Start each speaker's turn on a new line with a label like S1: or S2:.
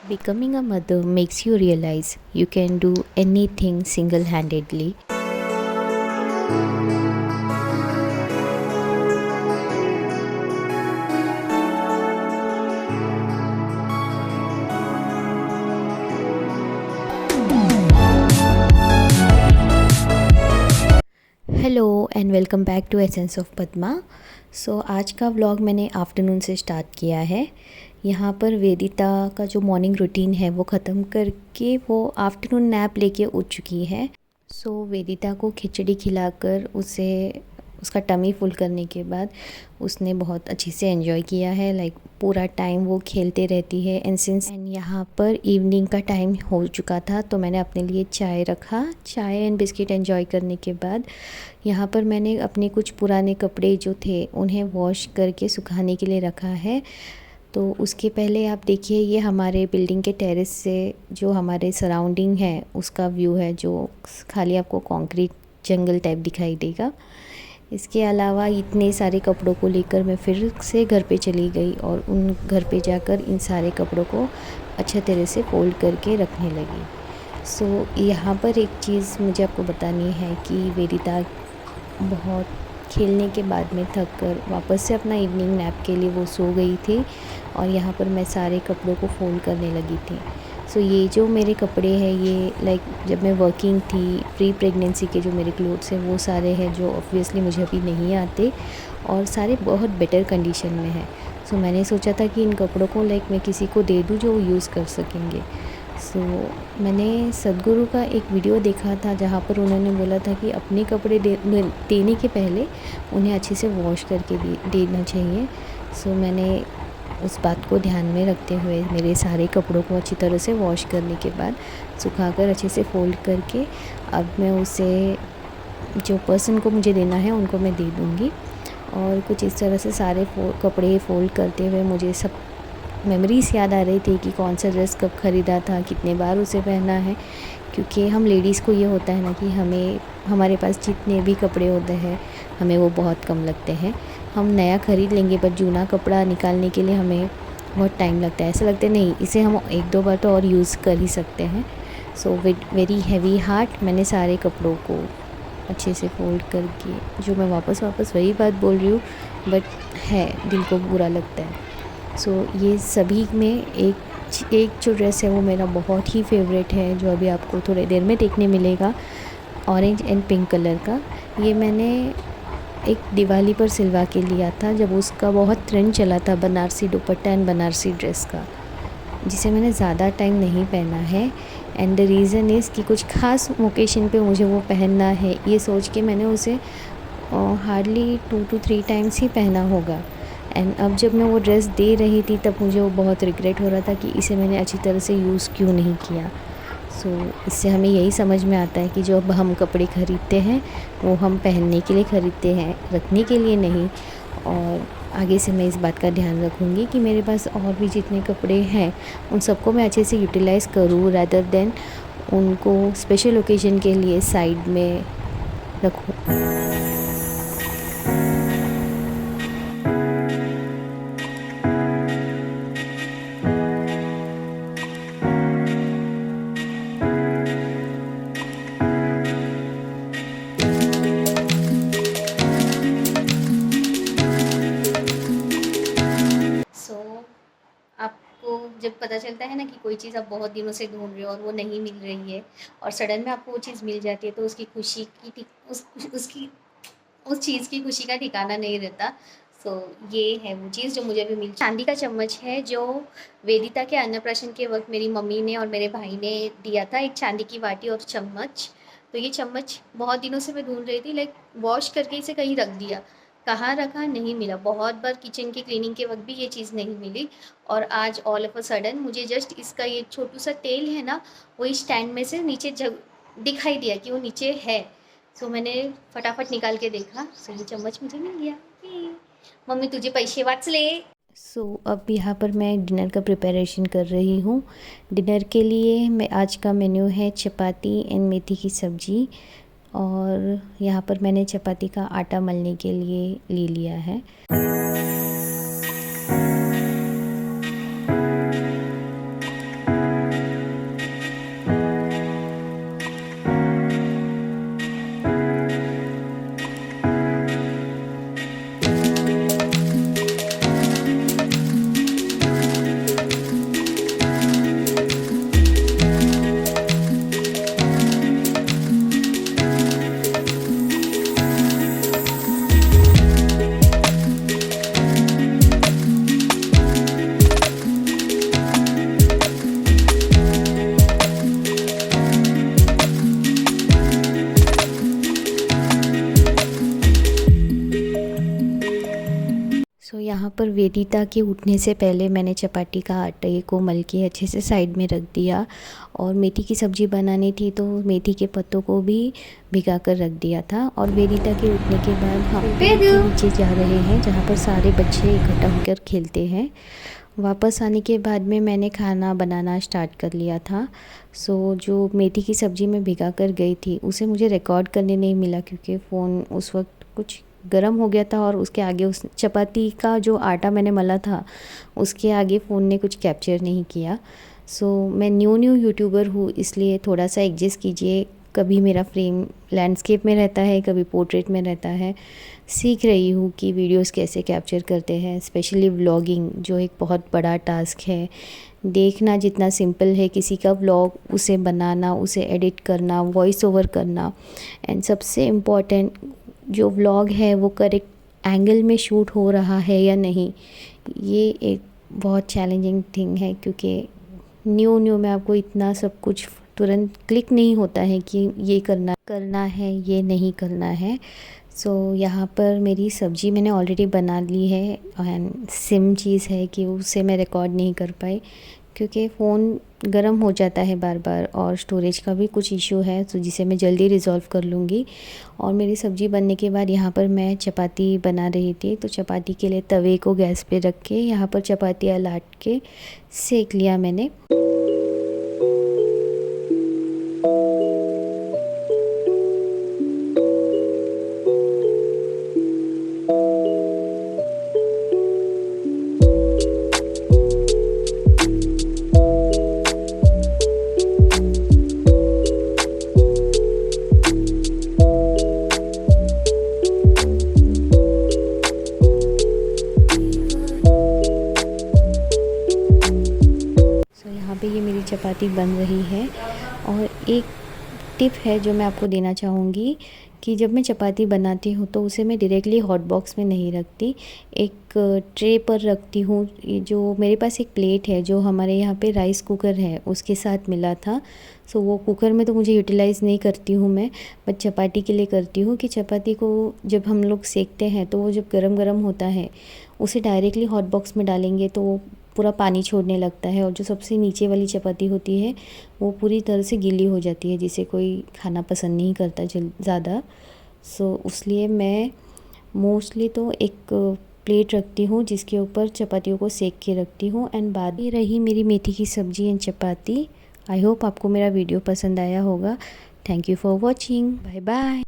S1: Becoming a mother makes you realize you can do anything single handedly. Hello and welcome back to essence of Padma. आज का vlog मैंने afternoon से start किया है। यहाँ पर वेदिता का जो मॉर्निंग रूटीन है वो ख़त्म करके वो आफ्टरनून नैप लेके उठ चुकी है। वेदिता को खिचड़ी खिलाकर उसे उसका टमी फुल करने के बाद उसने बहुत अच्छे से एंजॉय किया है। पूरा टाइम वो खेलते रहती है एंड यहाँ पर इवनिंग का टाइम हो चुका था तो मैंने अपने लिए चाय रखा। चाय एंड बिस्किट एंजॉय करने के बाद यहाँ पर मैंने अपने कुछ पुराने कपड़े जो थे उन्हें वॉश करके सुखाने के लिए रखा है। तो उसके पहले आप देखिए, ये हमारे बिल्डिंग के टेरेस से जो हमारे सराउंडिंग है उसका व्यू है, जो खाली आपको कंक्रीट जंगल टाइप दिखाई देगा। इसके अलावा इतने सारे कपड़ों को लेकर मैं फिर से घर पे चली गई और उन घर पे जाकर इन सारे कपड़ों को अच्छे तरह से फोल्ड करके रखने लगी। यहाँ पर एक चीज़ मुझे आपको बतानी है कि वेदिता बहुत खेलने के बाद में थक कर वापस से अपना इवनिंग नैप के लिए वो सो गई थी और यहाँ पर मैं सारे कपड़ों को फोल्ड करने लगी थी। ये जो मेरे कपड़े हैं ये जब मैं वर्किंग थी, प्री प्रेगनेंसी के जो मेरे क्लोथ्स हैं वो सारे हैं जो ऑब्वियसली मुझे अभी नहीं आते और सारे बहुत बेटर कंडीशन में हैं। मैंने सोचा था कि इन कपड़ों को मैं किसी को दे दूँ जो यूज़ कर सकेंगे। मैंने सदगुरु का एक वीडियो देखा था जहाँ पर उन्होंने बोला था कि अपने कपड़े देने के पहले उन्हें अच्छे से वॉश करके देना चाहिए। मैंने उस बात को ध्यान में रखते हुए मेरे सारे कपड़ों को अच्छी तरह से वॉश करने के बाद सुखाकर अच्छे से फ़ोल्ड करके अब मैं उसे जो पर्सन को मुझे देना है उनको मैं दे दूँगी। और कुछ इस तरह से सारे कपड़े फ़ोल्ड करते हुए मुझे सब मेमोरीज़ याद आ रही थी कि कौन सा ड्रेस कब ख़रीदा था, कितने बार उसे पहना है। क्योंकि हम लेडीज़ को ये होता है ना कि हमारे पास जितने भी कपड़े होते हैं हमें वो बहुत कम लगते हैं। हम नया ख़रीद लेंगे पर जूना कपड़ा निकालने के लिए हमें बहुत टाइम लगता है। ऐसा लगता है नहीं, इसे हम एक दो बार तो और यूज़ कर ही सकते हैं। विद वेरी हैवी हार्ट मैंने सारे कपड़ों को अच्छे से फोल्ड करके, जो मैं वापस वही बात बोल रही हूँ बट है दिल को बुरा लगता है। ये सभी में एक जो ड्रेस है वो मेरा बहुत ही फेवरेट है, जो अभी आपको थोड़ी देर में देखने मिलेगा, ऑरेंज एंड पिंक कलर का। ये मैंने एक दिवाली पर सिलवा के लिया था जब उसका बहुत ट्रेंड चला था बनारसी दुपट्टा एंड बनारसी ड्रेस का, जिसे मैंने ज़्यादा टाइम नहीं पहना है। एंड द रीज़न इज़ कि कुछ ख़ास ओकेशन पे मुझे वो पहनना है, ये सोच के मैंने उसे हार्डली 2 to 3 टाइम्स ही पहना होगा। एंड अब जब मैं वो ड्रेस दे रही थी तब मुझे वो बहुत रिग्रेट हो रहा था कि इसे मैंने अच्छी तरह से यूज़ क्यों नहीं किया। इससे हमें यही समझ में आता है कि जो अब हम कपड़े ख़रीदते हैं वो हम पहनने के लिए ख़रीदते हैं, रखने के लिए नहीं। और आगे से मैं इस बात का ध्यान रखूँगी कि मेरे पास और भी जितने कपड़े हैं उन सबको मैं अच्छे से यूटिलाइज़ करूँ, रादर देन उनको स्पेशल ओकेजन के लिए साइड में रखूँ। आपको जब पता चलता है ना कि कोई चीज़ आप बहुत दिनों से ढूंढ रहे हो और वो नहीं मिल रही है और सडन में आपको वो चीज़ मिल जाती है तो उसकी खुशी की उस चीज़ की खुशी का ठिकाना नहीं रहता। ये है वो चीज़ जो मुझे भी मिली। चांदी का चम्मच है जो वेदिता के अन्नप्राशन के वक्त मेरी मम्मी ने और मेरे भाई ने दिया था, एक चांदी की वाटी और चम्मच। तो ये चम्मच बहुत दिनों से मैं ढूंढ रही थी, वॉश करके इसे कहीं रख दिया, कहाँ रखा नहीं मिला, बहुत बार किचन की क्लीनिंग के वक्त भी ये चीज़ नहीं मिली। और आज ऑल ऑफ अ सडन मुझे जस्ट इसका ये छोटू सा तेल है ना, वो इस स्टैंड में से नीचे दिखाई दिया कि वो नीचे है। मैंने फटाफट निकाल के देखा, ये चम्मच मुझे मिल गया। मम्मी तुझे पैसे वाचले। अब यहाँ पर मैं डिनर का प्रिपरेशन कर रही हूँ। डिनर के लिए मैं आज का मेन्यू है चपाती एंड मेथी की सब्ज़ी, और यहाँ पर मैंने चपाती का आटा मलने के लिए ले लिया है। पर वेदिता के उठने से पहले मैंने चपाती का आटे को मल के अच्छे से साइड में रख दिया और मेथी की सब्ज़ी बनानी थी तो मेथी के पत्तों को भी भिगा कर रख दिया था। और वेदिता के उठने के बाद हम नीचे जा रहे हैं जहाँ पर सारे बच्चे इकट्ठा होकर खेलते हैं। वापस आने के बाद में मैंने खाना बनाना स्टार्ट कर लिया था। जो मेथी की सब्ज़ी में भिगा कर गई थी उसे मुझे रिकॉर्ड करने नहीं मिला क्योंकि फ़ोन उस वक्त कुछ गर्म हो गया था और उसके आगे उस चपाती का जो आटा मैंने मला था उसके आगे फ़ोन ने कुछ कैप्चर नहीं किया। मैं न्यू यूट्यूबर हूँ इसलिए थोड़ा सा एडजस्ट कीजिए। कभी मेरा फ्रेम लैंडस्केप में रहता है, कभी पोर्ट्रेट में रहता है। सीख रही हूँ कि वीडियोस कैसे कैप्चर करते हैं, स्पेशली व्लॉगिंग जो एक बहुत बड़ा टास्क है। देखना जितना सिंपल है किसी का व्लॉग, उसे बनाना, उसे एडिट करना, वॉइस ओवर करना एंड सबसे इम्पॉर्टेंट जो व्लॉग है वो करेक्ट एंगल में शूट हो रहा है या नहीं, ये एक बहुत चैलेंजिंग थिंग है क्योंकि न्यू में आपको इतना सब कुछ तुरंत क्लिक नहीं होता है कि ये करना है, ये नहीं करना है। यहाँ पर मेरी सब्ज़ी मैंने ऑलरेडी बना ली है एंड सिम चीज़ है कि उसे मैं रिकॉर्ड नहीं कर पाई क्योंकि फ़ोन गर्म हो जाता है बार बार और स्टोरेज का भी कुछ इशू है जिसे मैं जल्दी रिज़ॉल्व कर लूँगी। और मेरी सब्ज़ी बनने के बाद यहाँ पर मैं चपाती बना रही थी तो चपाती के लिए तवे को गैस पे रख के यहाँ पर चपातियाँ लाट के सेक लिया मैंने। यहाँ पे ये मेरी चपाती बन रही है। और एक टिप है जो मैं आपको देना चाहूँगी कि जब मैं चपाती बनाती हूँ तो उसे मैं डायरेक्टली हॉट बॉक्स में नहीं रखती, एक ट्रे पर रखती हूँ। ये जो मेरे पास एक प्लेट है जो हमारे यहाँ पे राइस कुकर है उसके साथ मिला था। वो कुकर में तो मुझे यूटिलाइज़ नहीं करती हूँ मैं, बट चपाती के लिए करती हूँ कि चपाती को जब हम लोग सेकते हैं तो वो जब गरम होता है उसे डायरेक्टली हॉट बॉक्स में डालेंगे तो पूरा पानी छोड़ने लगता है और जो सबसे नीचे वाली चपाती होती है वो पूरी तरह से गीली हो जाती है जिसे कोई खाना पसंद नहीं करता ज़्यादा। इसलिए मैं मोस्टली तो एक प्लेट रखती हूँ जिसके ऊपर चपातियों को सेक के रखती हूँ। एंड बाद ये रही मेरी मेथी की सब्ज़ी एंड चपाती। आई होप आपको मेरा वीडियो पसंद आया होगा। Thank you for watching. Bye bye.